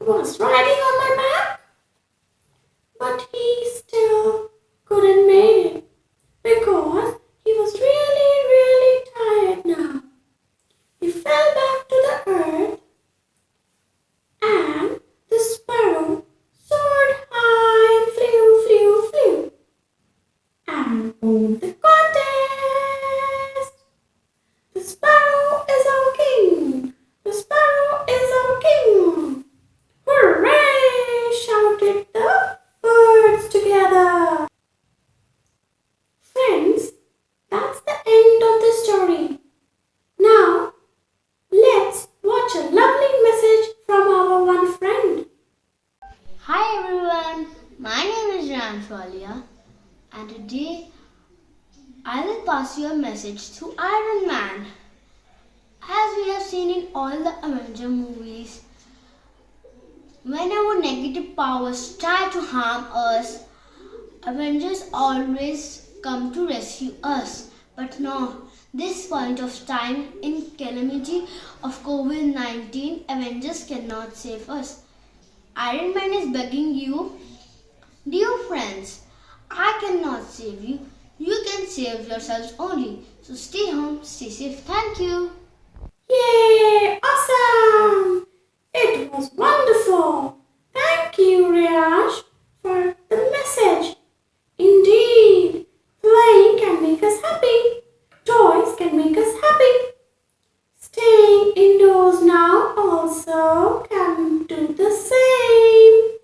was riding on my back, but he still couldn't make it because he was really tired now. He fell back to the earth and the sparrow soared high and flew and won the contest. The sparrow is our king! The sparrow is our king! Hooray! Shouted the birds together. Friends, that's the end of the story. Now, let's watch a lovely message from our one friend. Hi everyone, my name is Ramshwalia and today I will pass you a message to Iron Man. As we have seen in all the Avenger movies, whenever negative powers try to harm us, Avengers always come to rescue us. But no, this point of time in calamity of COVID-19, Avengers cannot save us. Iron Man is begging you, dear friends, I cannot save you. You can save yourselves only. So stay home, stay safe. Thank you. Yay! Awesome! It was wonderful. Thank you, Raj, for the message. Indeed, playing can make us happy. Toys can make us happy. Staying indoors now also can do the same.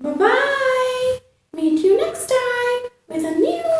Bye-bye. Meet you next time with a new